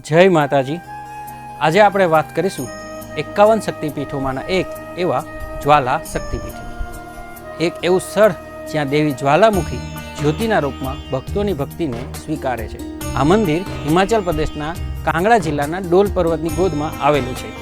જય માતાજી। આજે આપણે વાત કરીશું 51 શક્તિપીઠોમાંના એક એવા જ્વાલા શક્તિપીઠ। એક એવું સ્થળ જ્યાં દેવી જ્વાલામુખી જ્યોતિના રૂપમાં ભક્તોની ભક્તિને સ્વીકારે છે। આ મંદિર હિમાચલ પ્રદેશના કાંગડા જિલ્લાના ડોલ પર્વતની ગોદમાં આવેલું છે।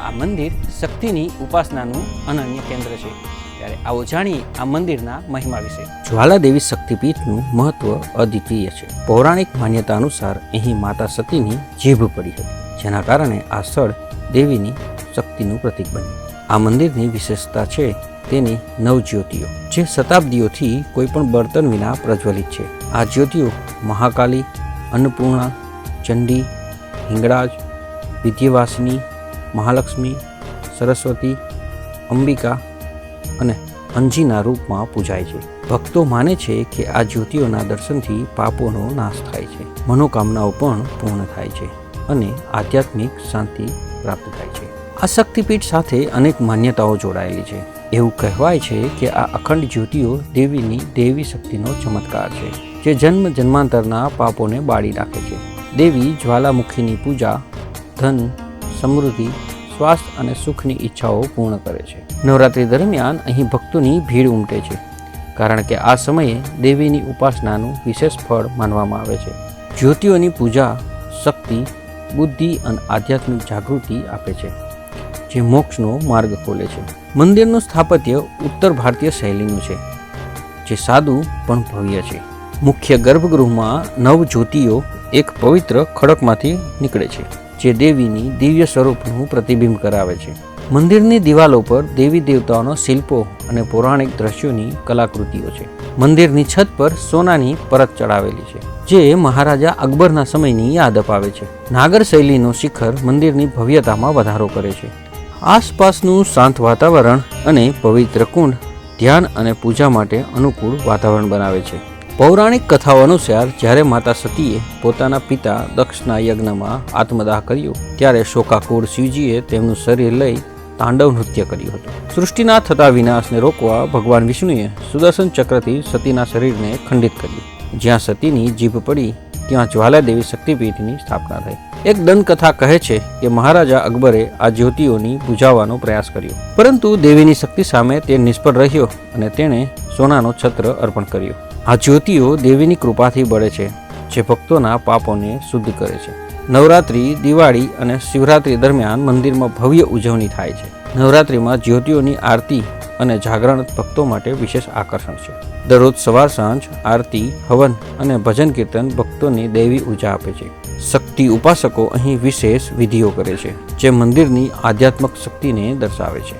આ મંદિર શક્તિની ઉપાસનાનું અનન્ય કેન્દ્ર છે। ત્યારે આવો જાણીએ આ મંદિરના મહિમા વિશે। જ્વાલાદેવી શક્તિપીઠનું મહત્વ અદ્વિતીય છે। પૌરાણિક માન્યતા અનુસાર અહીં માતા સતીની જીભ પડી હતી, જેના કારણે આ સ્થળ દેવીની શક્તિનું પ્રતીક બન્યું। આ મંદિરની વિશેષતા છે તેની 9 જ્યોતિઓ, જે શતાબ્દીઓથી કોઈ પણ બળતણ વિના પ્રજ્વલિત છે। આ જ્યોતિઓ મહાકાલી, અન્નપૂર્ણા, ચંડી, હિંગળાજ, વિદ્યાવાસિની, મહાલક્ષ્મી, સરસ્વતી, અંબિકા અને અંજીના રૂપમાં પૂજાય છે। ભક્તો માને છે કે આ જ્યોતિઓના દર્શનથી પાપોનો નાશ થાય છે, મનોકામનાઓ પણ પૂર્ણ થાય છે અને આધ્યાત્મિક શાંતિ પ્રાપ્ત થાય છે। આ શક્તિપીઠ સાથે અનેક માન્યતાઓ જોડાયેલી છે। એવું કહેવાય છે કે આ અખંડ જ્યોતિઓ દેવીની દેવી શક્તિનો ચમત્કાર છે, જે જન્મ જન્માંતરના પાપોને બાળી નાખે છે। દેવી જ્વાલામુખીની પૂજા ધન, સમૃદ્ધિ, સ્વાસ્થ્ય અને સુખની ઈચ્છાઓ પૂર્ણ કરે છે। નવરાત્રિ દરમિયાન અહીં ભક્તોની ભીડ ઉમટે છે, કારણ કે આ સમયે દેવીની ઉપાસનાનું વિશેષ ફળ માનવામાં આવે છે। જ્યોતિઓની પૂજા શક્તિ, બુદ્ધિ અને આધ્યાત્મિક જાગૃતિ આપે છે, જે મોક્ષનો માર્ગ ખોલે છે। મંદિરનું સ્થાપત્ય ઉત્તર ભારતીય શૈલીનું છે, જે સાદું પણ ભવ્ય છે। મુખ્ય ગર્ભગૃહમાં 9 જ્યોતિઓ એક પવિત્ર ખડકમાંથી નીકળે છે, જે દેવીની દિવ્ય સ્વરૂપનું પ્રતિબિંબ કરાવે છે। મંદિરની દિવાલો પર દેવી દેવતાઓના શિલ્પો અને પૌરાણિક દ્રશ્યોની કલાકૃતિઓ છે। મંદિરની છત પર સોનાની પરત ચડાવેલી છે, જે મહારાજા અકબરના સમયની યાદ અપાવે છે। નાગર શૈલીનો શિખર મંદિરની ભવ્યતામાં વધારો કરે છે। આસપાસનું શાંત વાતાવરણ અને પવિત્ર કુંડ ધ્યાન અને પૂજા માટે અનુકૂળ વાતાવરણ બનાવે છે। પૌરાણિક કથાઓ અનુસાર જ્યારે માતા સતીએ પોતાના પિતા દક્ષના યજ્ઞમાં આત્મદાહ કર્યો, ત્યારે શોકાકુળ શિવજીએ તેમનું શરીર લઈ તાંડવ નૃત્ય કર્યું હતું। સૃષ્ટિના થતા વિનાશને રોકવા ભગવાન વિષ્ણુએ સુદર્શન ચક્રથી સતીના શરીરને ખંડિત કર્યું। જ્યાં સતીની જીભ પડી ત્યાં જ્વાલાદેવી શક્તિપીઠની સ્થાપના થઈ। એક દંતકથા કહે છે કે મહારાજા અકબરે આ જ્યોતિઓની બુઝાવવાનો પ્રયાસ કર્યો, પરંતુ દેવીની શક્તિ સામે તે નિષ્ફળ રહ્યો અને તેણે સોનાનો છત્ર અર્પણ કર્યો। આ જ્યોતિઓ દેવીની કૃપાથી બળે છે, જે ભક્તોના પાપોને શુદ્ધ કરે છે। નવરાત્રિ, દિવાળી અને શિવરાત્રિ દરમિયાન મંદિરમાં ભવ્ય ઉજવણી થાય છે। નવરાત્રિમાં જ્યોતિઓની આરતી અને જાગરણ ભક્તો માટે વિશેષ આકર્ષણ છે। દરરોજ સવાર સાંજ આરતી, હવન અને ભજન કીર્તન ભક્તોની દૈવી ઉર્જા આપે છે। શક્તિ ઉપાસકો અહીં વિશેષ વિધિઓ કરે છે, જે મંદિરની આધ્યાત્મિક શક્તિને દર્શાવે છે।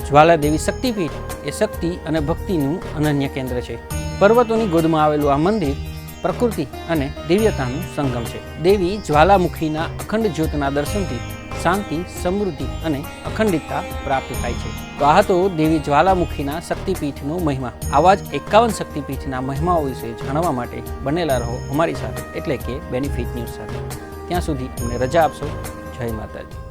જ્વાલાદેવી શક્તિપીઠ એ શક્તિ અને ભક્તિનું અનન્ય કેન્દ્ર છે। પર્વતોની ગોદમાં આવેલું આ મંદિર પ્રકૃતિ અને દિવ્યતાનું સંગમ છે। દેવી જ્વાલામુખીના અખંડ જ્યોતના દર્શનથી શાંતિ, સમૃદ્ધિ અને અખંડિતતા પ્રાપ્ત થાય છે। તો આ હતો દેવી જ્વાલામુખીના શક્તિપીઠનો મહિમા। આવા જ 51 શક્તિપીઠના મહિમાઓ વિશે જાણવા માટે બનેલા રહો અમારી સાથે, એટલે કે બેનિફિટ ન્યૂઝ સાથે। ત્યાં સુધી અમને રજા આપશો। જય માતાજી।